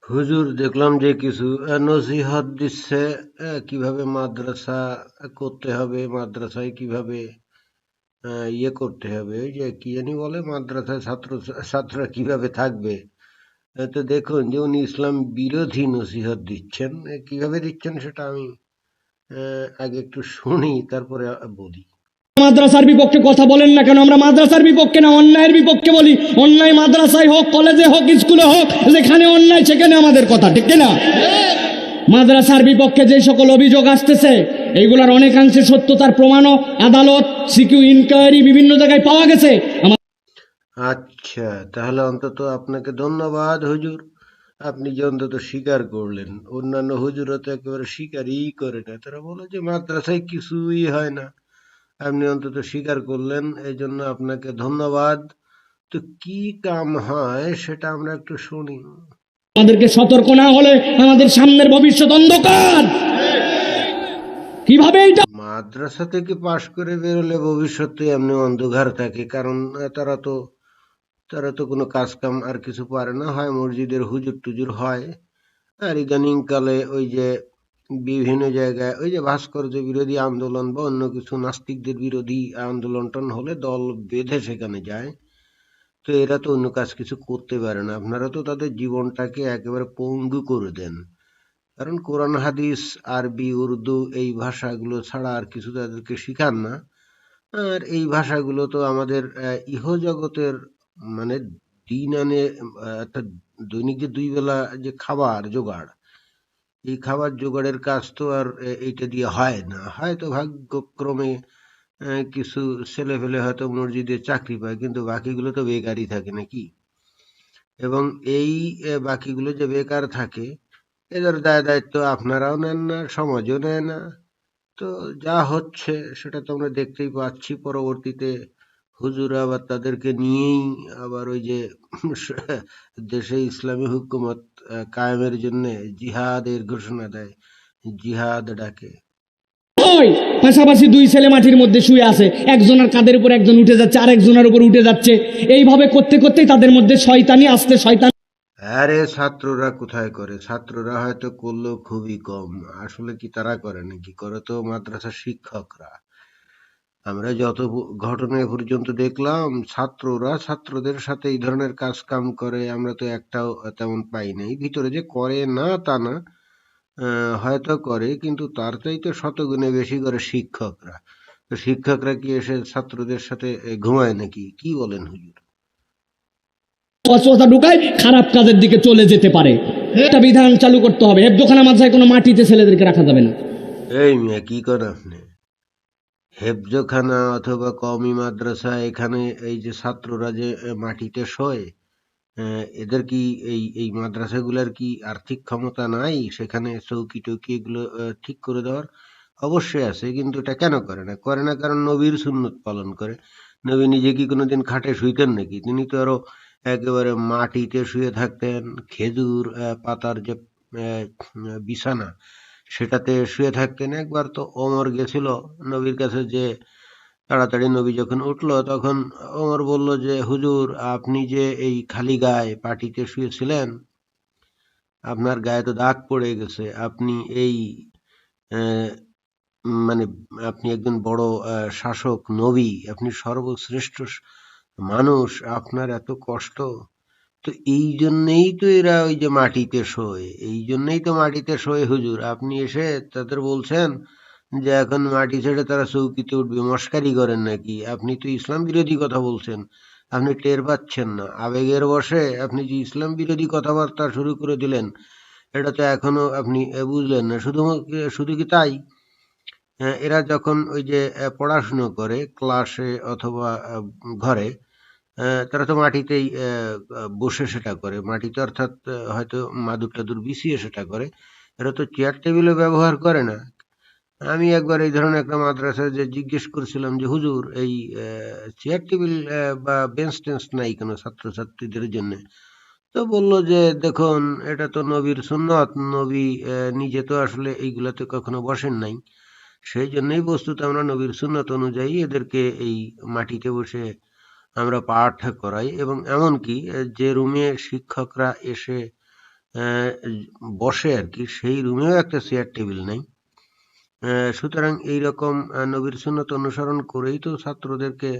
হুজুর দেখলাম যে কিছু নসিহত দিচ্ছে কিভাবে মাদ্রাসা করতে হবে, মাদ্রাসায় কিভাবে ইয়ে করতে হবে, ওই যে কি জানি বলে মাদ্রাসায় ছাত্ররা কিভাবে থাকবে। তো দেখুন যে উনি ইসলাম বিরোধী নসিহত দিচ্ছেন। কিভাবে দিচ্ছেন সেটা আমি আগে একটু শুনি, তারপরে বলি। মাদ্রাসার বিপক্ষে কথা বলেন না কেন? আমরা মাদ্রাসার বিপক্ষে না, অন্যায়ের বিপক্ষে বলি। অন্যায় মাদ্রাসায় হোক, কলেজে হোক, স্কুলে হোক, যেখানে অন্যায় সেখানে আমাদের কথা, ঠিক না? মাদ্রাসার বিপক্ষে যে সকল অভিযোগ আসতেছে, এইগুলার অনেকাংশে সত্যতার প্রমাণও আদালত, সিকিউ ইনকোয়ারি বিভিন্ন জায়গায় পাওয়া গেছে। আচ্ছা, তাহলে অন্তত আপনাকে ধন্যবাদ হুজুর। আপনি যে অন্তত স্বীকার করলেন। অন্যান্য হুজুরা তো একেবারে স্বীকারই করে না, তারা বলে যে মাদ্রাসায় কিছুই হয় না। আপনি অন্তত স্বীকার করলেন, এই জন্য আপনাকে ধন্যবাদ। তো কি কাম হয় সেটা আমরা একটু শুনি। আমাদেরকে সতর্ক না হলে আমাদের সামনের ভবিষ্যৎ অন্ধকার। কিভাবে এটা? মাদ্রাসা থেকে পাশ করে বেরোলে ভবিষ্যতে এমনি অন্ধকার থাকে, কারণ তারা তো কোনো কাজ কাম আর কিছু পারে না, হয় মসজিদের হুজুর টুজুর হয়। আর ইদানিং কালে ওই যে বিভিন্ন জায়গায় ওই যে ভাস্কর্য বিরোধী আন্দোলন বা অন্য কিছু নাস্তিকদের বিরোধী আন্দোলন টন হলে দল বেঁধে সেখানে যায়। তো এরা তো অন্য কাজ কিছু করতে পারে না, আপনারা তো তাদের জীবনটাকে একেবারে পঙ্গু করে দেন। কারণ কোরআন হাদিস, আরবি, উর্দু এই ভাষাগুলো ছাড়া আর কিছু তাদেরকে শিখান না। আর এই ভাষাগুলো তো আমাদের ইহজগতের মানে দিন আনে, অর্থাৎ দৈনিক যে দুই বেলা যে খাবার জোগাড়, এই খাবার জোগাড়ের কাজ তো আর এইটা দিয়ে হয় না। হয়তো ভাগ্যক্রমে কিছু ছেলে ফেলে হয়তো মসজিদে চাকরি পায়, কিন্তু বাকিগুলো তো বেকারই থাকে নাকি। এবং এই বাকিগুলো যে বেকার থাকে, এদের দায় দায়িত্ব আপনারাও নেন না, সমাজও নেয় না। তো যা হচ্ছে সেটা তো আমরা দেখতেই পাচ্ছি। পরবর্তীতে হুজুরা আবার তাদেরকে নিয়েই আবার ওই যে দেশে ইসলামী হুকুমত কায়েমের জন্য জিহাদের ঘোষণা দেয়, জিহাদ ডাকে। হয় পাশাপাশি দুই ছেলে মাটির মধ্যে শুয়ে আছে, একজনের কাঁধের উপর একজন উঠে যাচ্ছে, আরেকজনের উপর উঠে যাচ্ছে। এইভাবে করতে করতেই তাদের মধ্যে শয়তানি আসতে শয়তান। আরে ছাত্ররা কোথায় করে, ছাত্ররা হয়তো করলেও খুবই কম। আসলে কি তারা করে নাকি, করে তো মাদ্রাসার শিক্ষকরা। আমরা যত ঘটনা এ পর্যন্ত দেখলাম, ছাত্ররা ছাত্রদের সাথে এই ধরনের কাজ কাম করে, আমরা তো একটাও তেমন পাই নাই। ভিতরে যে করে না তা না, হয়তো করে, কিন্তু তার চাইতে শতগুণে বেশি করে শিক্ষকরা। তো শিক্ষকরা কি এসে ছাত্রদের সাথে ঘুমায় নাকি, কি বলেন হুজুর? অসুস্থতা ঢুকায় খারাপ কাজের দিকে চলে যেতে পারে। একটা বিধান চালু করতে হবে, হেফজোখানা মাদ্রাসায় কোনো মাটিতে ছেলেদেরকে রাখা যাবে না। এই মিয়া কি করেন আপনি? হেফজখানা অথবা কওমি মাদ্রাসা, এখানে এই যে ছাত্ররা যে মাটিতে শোয়, এদের কি এই মাদ্রাসাগুলোর কি আর্থিক ক্ষমতা নাই সেখানে চৌকি টৌকি এগুলো ঠিক করে দেওয়ার? অবশ্যই আছে, কিন্তু এটা কেন করে না? করে না কারণ নবীর সুন্নত পালন করে। নবী নিজে কি কোনোদিন খাটে শুইতেন নাকি? তিনি তো আরো একেবারে মাটিতে শুয়ে থাকতেন। খেজুর পাতার যে বিছানা, সেটাতে শুয়ে থাকতেন। একবার তো ওমর গেছিল নবীর কাছে, যে তাড়াতাড়ি নবী যখন উঠলো তখন ওমর বলল যে হুজুর, আপনি যে এই খালি গায়ে পাটিতে শুয়েছিলেন, আপনার গায়ে তো দাগ পড়ে গেছে। আপনি এই আহ, মানে আপনি একজন বড় শাসক, নবী, আপনি সর্বশ্রেষ্ঠ মানুষ, আপনার এত কষ্ট। তো এই জন্যেই তো এরা ওই যে মাটিতে শোয়, এই জন্যই তো মাটিতে শোয় হুজুর। আপনি এসে তাদের বলছেন যে এখন মাটি ছেড়ে তারা চৌকিতে উঠবে, মস্কারি করেন নাকি? আপনি তো ইসলাম বিরোধী কথা বলছেন, আপনি টের পাচ্ছেন না? আবেগের বশে আপনি যে ইসলাম বিরোধী কথাবার্তা শুরু করে দিলেন, এটা তো এখনো আপনি বুঝলেন না। শুধু কি তাই, এরা যখন ওই যে পড়াশুনো করে ক্লাসে অথবা ঘরে, তারা তো মাটিতেই বসে সেটা করে, মাটিতে অর্থাৎ হয়তো মাদুর টাদুর বিছিয়ে সেটা করে। এরা তো চেয়ার টেবিলও ব্যবহার করে না। আমি একবার এই ধরনের একটা মাদ্রাসায় যে জিজ্ঞেস করছিলাম যে হুজুর, এই চেয়ার টেবিল বা বেঞ্চ টেন্স নাই কেন ছাত্রছাত্রীদের জন্য? তো বলল যে দেখুন, এটা তো নবীর সুন্নত, নবী নিজে তো আসলে এইগুলাতে কখনো বসেন নাই। সেই জন্যই বস্তুত আমরা নবীর সুন্নত অনুযায়ী এদেরকে এই মাটিতে বসে আমরা পাঠ করাই। এবং এমনকি যে রুমে শিক্ষকরা এসে আহ, বসে আর কি, সেই রুমেও একটা চেয়ার টেবিল নেই। সুতরাং এইরকম নবীর সুন্নত অনুসরণ করেই তো ছাত্রদেরকে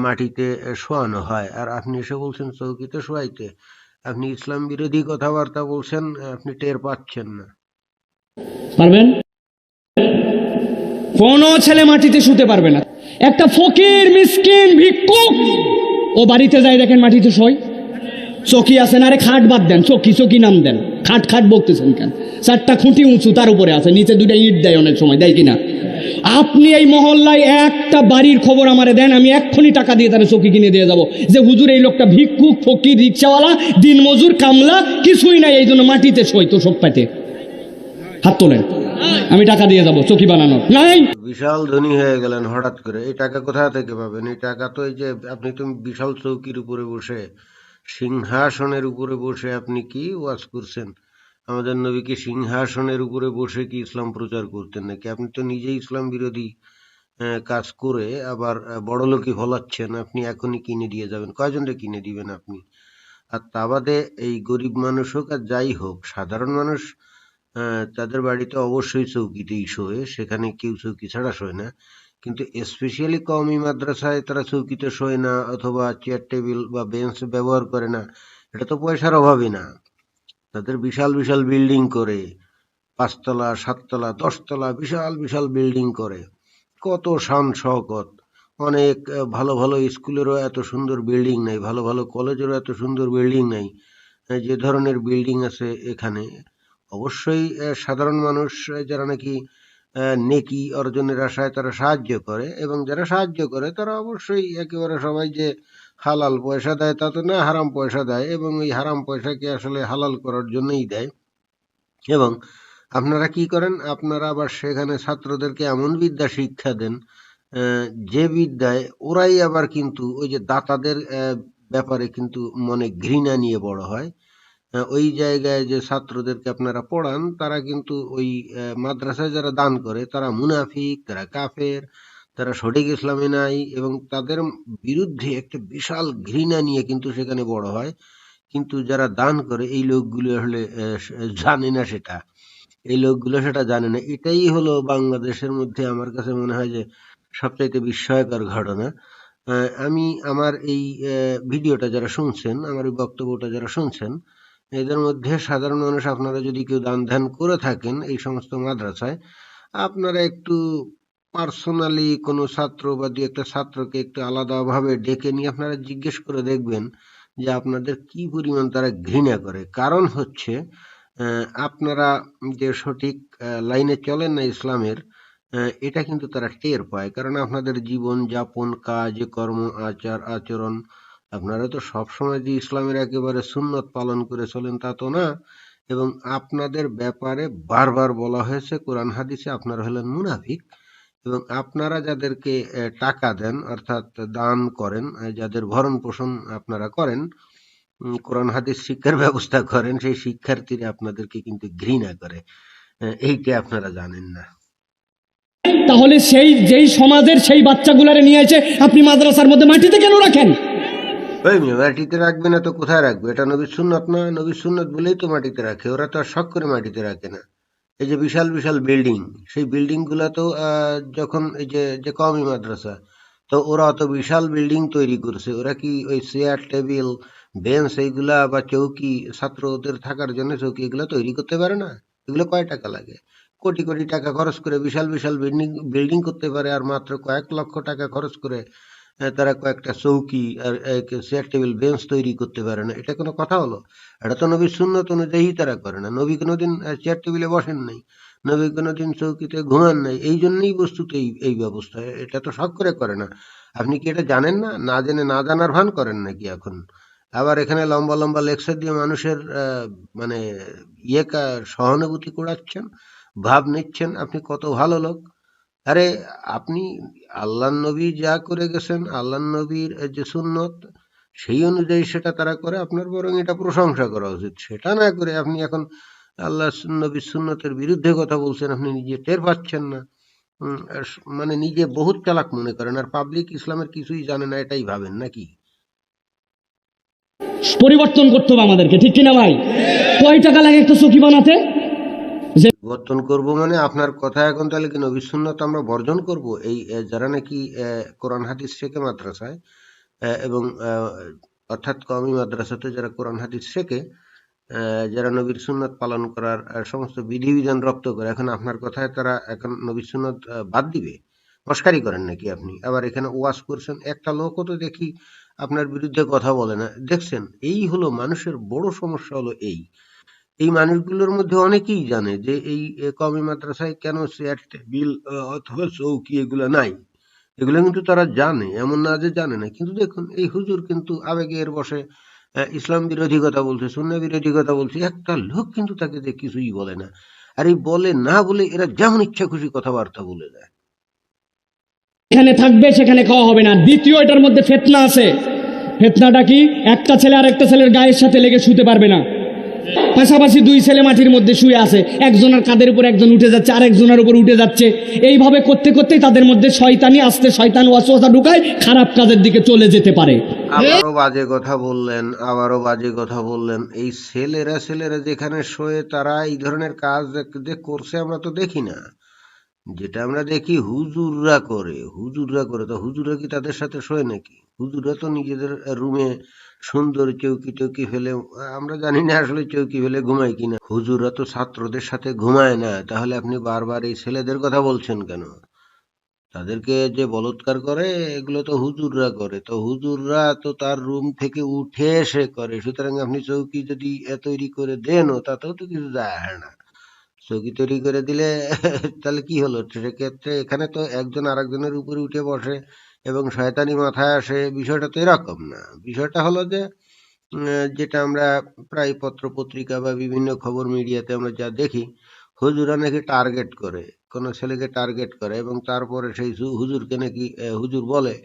মাটিতে শোয়ানো হয়। আর আপনি এসে বলছেন চৌকিতে শোয়াইতে। আপনি ইসলাম বিরোধী কথাবার্তা বলছেন, আপনি টের পাচ্ছেন না। পারবেন? কোনো ছেলে মাটিতে শুতে পারবে না। একটা ফকির মিসকিন ভিক্ষুক ও বাড়িতে যায়, দেখেন মাটিতে শোয়। চকি আছে না? আরে খাট বাদ দেন, চকি চকি নাম দেন। খাট খাট বলতেছেন কেন? চারটা খুঁটি উঁচু, তার উপরে আছে, নিচে দুটা ইট দেয়, অনেক সময় দেয় কিনা? আপনি এই মহল্লায় একটা বাড়ির খবর আমারে দেন, আমি এক্ষুনি টাকা দিয়ে তারা চকি কিনে দিয়ে যাব, যে হুজুর এই লোকটা ভিক্ষুক ফকির রিক্সাওয়ালা দিনমজুর কামলা কিছুই নাই, এই জন্য মাটিতে শোয় তো সব পাইতে। হাত তোলেন, আমি টাকা দিয়ে যাব চকি বানানোর। নাই বিশাল ধনী হয়ে গেলেন হঠাৎ করে, এই টাকা কোথা থেকে পাবেন? এই টাকা তো এই যে আপনি তো বিশাল চৌকির উপরে বসে, সিংহাসনের উপরে বসে আপনি কি ওয়াজ করছেন? আমাদের নবী কি সিংহাসনের উপরে বসে কি ইসলাম প্রচার করতেন নাকি? আপনি তো নিজেই ইসলাম বিরোধী কাজ করে আবার বড়লোকই ফলাচ্ছেন। আপনি এখনই কিনে দিয়ে যাবেন, কয়জনকে কিনে দিবেন আপনি? আর তা বাদে এই গরিব মানুষ হোক আর যাই হোক, সাধারণ মানুষ তাদের বাড়িতে অবশ্যই চৌকিতেই শোয়, সেখানে কেউ চৌকি ছাড়া শোয় না। কিন্তু স্পেশালি কওমি মাদ্রাসায় তারা চৌকিতে শোয় না অথবা চেয়ার টেবিল বা বেঞ্চ ব্যবহার করে না, এটা তো পয়সার অভাবই না। তাদের বিশাল বিশাল বিল্ডিং করে, 5 তলা 7 তলা 10 তলা বিশাল বিশাল বিল্ডিং করে, কত শান শওকত। অনেক ভালো ভালো স্কুলেরও এত সুন্দর বিল্ডিং নাই, ভালো ভালো কলেজেরও এত সুন্দর বিল্ডিং নাই যে ধরনের বিল্ডিং আছে এখানে। অবশ্যই সাধারণ মানুষ যারা নাকি নেকি অর্জনের আশায় তারা সাহায্য করে, এবং যারা সাহায্য করে তারা অবশ্যই একেবারে সবাই যে হালাল পয়সা দেয় তা তো না, হারাম পয়সা দেয়, এবং এই হারাম পয়সাকে আসলে হালাল করার জন্যই দেয়। এবং আপনারা কি করেন? আপনারা আবার সেখানে ছাত্রদেরকে এমন বিদ্যা শিক্ষা দেন যে বিদ্যায় ওরাই আবার কিন্তু ওই যে দাতাদের ব্যাপারে কিন্তু মনে ঘৃণা নিয়ে বড় হয়। ওই জায়গায় যে ছাত্রদেরকে আপনারা পড়ান তারা কিন্তু ওই মাদ্রাসায় যারা দান করে তারা মুনাফিক, তারা কাফের, তারা সঠিক ইসলামে নাই, এবং তাদের বিরুদ্ধে একটা বিশাল ঘৃণা নিয়ে কিন্তু সেখানে বড় হয়। কিন্তু যারা দান করে এই লোকগুলো আসলে জানে না সেটা, এই লোকগুলো সেটা জানে না। এটাই হলো বাংলাদেশের মধ্যে আমার কাছে মনে হয় যে সবচাইতে বিস্ময়কর ঘটনা। আমি আমার এই ভিডিওটা যারা শুনছেন, আমার এই বক্তব্যটা যারা শুনছেন, এদের মধ্যে সাধারণ মানুষ আপনারা যদি কেউ দান ধ্যান করে থাকেন এই সমস্ত মাদ্রাসায়, আপনারা একটু পার্সোনালি কোনো ছাত্র বা দু একটা ছাত্রকে একটু আলাদাভাবে ডেকে নিয়ে আপনারা জিজ্ঞেস করে দেখবেন যে আপনাদের কি পরিমাণ তারা ঘৃণা করে। কারণ হচ্ছে আপনারা যে সঠিক লাইনে চলেন না ইসলামের, এটা কিন্তু তারা টের পায়। কারণ আপনাদের জীবন যাপন, কাজ কর্ম, আচার আচরণ, আপনারা তো সবসময় যে ইসলামের একেবারে সুন্নত পালন করে চলেন তা তো না। এবং আপনাদের ব্যাপারে বারবার বলা হয়েছে কোরআন হাদিসে আপনারা হলেন মুনাফিক। এবং আপনারা যাদেরকে টাকা দেন অর্থাৎ দান করেন, যাদের ভরণ পোষণ আপনারা করেন, কোরআন হাদিস শিক্ষার ব্যবস্থা করেন, সেই শিক্ষার্থীরা আপনাদেরকে কিন্তু ঘৃণা করে। এইটা আপনারা জানেন না। তাহলে সেই যেই সমাজের সেই বাচ্চাগুলারে নিয়ে এসে আপনি মাদ্রাসার মধ্যে মাটিতে কেন রাখেন? ওই মেয়ে মাটিতে রাখবে না তো কোথায় রাখবে? এটা নবীর সুন্নত না? নবীর সুন্নত বলেই তো মাটিতে রাখে, ওরা তো আর শখ করে মাটিতে রাখে না। এই যে বিশাল বিশাল বিল্ডিং, সেই বিল্ডিং গুলা তো যখন এই যে যে কওমি মাদ্রাসা, তো ওরা অত বিশাল বিল্ডিং তৈরি করছে, ওরা কি ওই চেয়ার টেবিল বেঞ্চ এইগুলা বা চৌকি ছাত্রদের থাকার জন্য চৌকি এগুলা তৈরি করতে পারে না? এগুলো কয় টাকা লাগে? কোটি কোটি টাকা খরচ করে বিশাল বিশাল বিল্ডিং বিল্ডিং করতে পারে, আর মাত্র কয়েক লক্ষ টাকা খরচ করে তারা কয়েকটা চৌকি আর চেয়ার টেবিল বেঞ্চ তৈরি করতে পারে না। এটা কোনো কথা হলো? এটা তো নবীর সুন্নত অনুযায়ী তারা করে না। নবী কোনোদিন চেয়ার টেবিলে বসেন নাই, নবী কোনোদিন চৌকিতে ঘুমান নাই, এই জন্যই বস্তুত এই ব্যবস্থা। এটা তো শখ করে করে না। আপনি কি এটা জানেন না? না জেনে না জানার ভান করেন নাকি এখন? আবার এখানে লম্বা লম্বা লেকচার দিয়ে মানুষের মানে সহানুভূতি কুড়াচ্ছেন, ভাব নিচ্ছেন আপনি কত ভালো লোক। আরে আপনি আল্লাহর নবী যা করে গেছেন, আল্লাহর নবীর যে সুন্নত, সেই অনুযায়ী সেটা তারা করে, আপনার বরং এটা প্রশংসা করা উচিত। সেটা না করে আপনি এখন আল্লাহ নবীর সুন্নতের বিরুদ্ধে কথা বলছেন, আপনি নিজে টের পাচ্ছেন না। মানে নিজে বহুত চালাক মনে করেন, আর পাবলিক ইসলামের কিছুই জানে না এটাই ভাবেন নাকি? পরিবর্তন করতে হবে আমাদেরকে, ঠিক কিনা ভাই? কয় টাকা লাগে একটা চকি বানাতে? পরিবর্তন করব মানে আপনার কথা এখন তাহলে কি নবী সুন্নাত আমরা বর্জন করব? এই যারা নাকি কোরআন হাদিস শেখে মাদ্রাসায় এবং অর্থাৎ কওমি মাদ্রাসাতে যারা কোরআন হাদিস শেখে, যারা নবীর সুন্নাত পালন করার সমস্ত বিধিবিধান রপ্ত করে, এখন আপনার কথায় তারা এখন নবীর সুন্নাত বাদ দিবে? মস্কারি করেন নাকি আপনি? আবার এখানে ওয়াজ করছেন, একটা লোকও তো দেখি আপনার বিরুদ্ধে কথা বলে না। দেখছেন, এই হলো মানুষের বড় সমস্যা, হলো এই মানুষগুলোর মধ্যে অনেকেই জানে যে এই কওমি মাদ্রাসায় কেন চেয়ার টেবিল অথবা চৌকি এগুলো নাই। এগুলো কিন্তু তারা জানে, এমন না যে জানে না। কিন্তু দেখুন, এই হুজুর কিন্তু আবেগের বসে ইসলাম বিরোধী কথা বলছে, সুন্নাহ বিরোধী কথা বলছে, একটা লোক কিন্তু তাকে যে কিছুই বলে না। আর এই বলে না বলে এরা যেমন ইচ্ছা খুশি কথাবার্তা বলে যায়। এখানে থাকবে, সেখানে খাওয়া হবে না। দ্বিতীয়, এটার মধ্যে ফিতনা আছে। ফিতনাটা কি? একটা ছেলে আর একটা ছেলের গায়ের সাথে লেগে শুতে পারবে না। পাশাপাশি দুই ছেলে মাটির মধ্যে শুয়ে আছে, একজনের কাঁধের উপর একজন উঠে যাচ্ছে, আরেকজনের উপর উঠে যাচ্ছে। এইভাবে করতে করতেই তাদের মধ্যে শয়তানি আসতে, শয়তান ওয়াসওয়াসা ঢুকায়, খারাপ কাজের দিকে চলে যেতে পারে। আবারও বাজে কথা বললেন, আবারও বাজে কথা বললেন। এই ছেলেরা যেখানে শোয়ে তারা এই ধরনের কাজ যে করছে আমরা তো দেখি না। যেটা আমরা দেখি হুজুররা করে, তো হুজুররা কি তাদের সাথে শোয় নাকি? হুজুররা তো নিজেদের রুমে সুন্দর চৌকি টৌকি ফেলে, আমরা জানি না আসলে চৌকি ফেলে ঘুমায় কিনা। হুজুররা তো ছাত্রদের সাথে ঘুমায় না। তাহলে আপনি বারবার এই ছেলেদের কথা বলছেন কেন? তাদেরকে যে বলৎকার করে এগুলো তো হুজুররা করে। তো হুজুররা তো তার রুম থেকে উঠে এসে করে। সুতরাং আপনি চৌকি যদি তৈরি করে দেনও, তাতেও তো কিছু যায় আসে না। চৌকি তৈরি করে দিলে তাহলে কি হলো? সেক্ষেত্রে এখানে তো একজন আরেকজনের উপরে উঠে বসে এবং শয়তানি মাথায় আসে, বিষয়টা তো এরকম না। বিষয়টা হলো যে যেটা আমরা প্রায় পত্র পত্রিকা বা বিভিন্ন খবর মিডিয়াতে আমরা যা দেখি, হুজুরা নাকি টার্গেট করে, কোনো ছেলেকে টার্গেট করে এবং তারপরে সেই হুজুরকে নাকি হুজুর বলে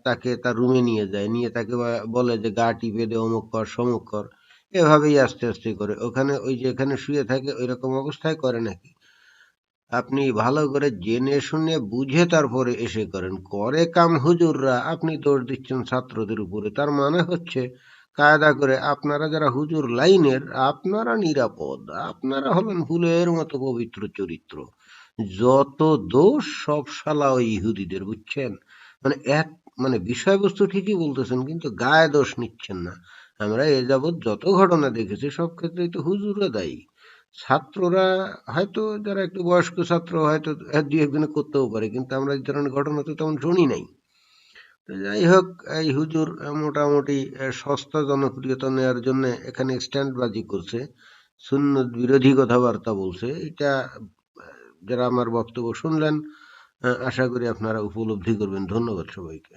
তাকে তার রুমে নিয়ে যায়, নিয়ে তাকে বলে যে গা টিপে দে, অমুক কর সমুক কর। এভাবেই আস্তে আস্তে করে ওখানে ওই যে এখানে শুয়ে থাকে ওই রকম অবস্থায় করে নাকি? আপনি ভালো করে জেনে শুনে বুঝে তারপরে এসে করেন। করে কাম হুজুররা, আপনি দোষ দিচ্ছেন ছাত্রদের উপরে। তার মানে হচ্ছে কায়দা করে আপনারা যারা হুজুর লাইনের, আপনারা নিরাপদ, আপনারা হলেন ফুলের মতো পবিত্র চরিত্র। যত দোষ সব শালা ওই ইহুদিদের, বুঝছেন? মানে এক মানে বিষয়বস্তু ঠিকই বলতেছেন কিন্তু গায়ে দোষ নিচ্ছেন না। আমরা এ যাবৎ যত ঘটনা দেখেছি সব ক্ষেত্রেই তো হুজুররা দায়ী। ছাত্ররা হয়তো, যারা একটু বয়স্ক ছাত্র হয়তো দুই একজনে করতেও পারে, কিন্তু আমরা এই ধরনের ঘটনা তো তেমন শুনি নাই। তো যাই হোক, এই হুজুর মোটামুটি সস্তা জনপ্রিয়তা নেওয়ার জন্য এখানে স্ট্যান্ডবাজি করছে, সুন্নত বিরোধী কথাবার্তা বলছে। এটা যারা আমার বক্তব্য শুনলেন, আশা করি আপনারা উপলব্ধি করবেন। ধন্যবাদ সবাইকে।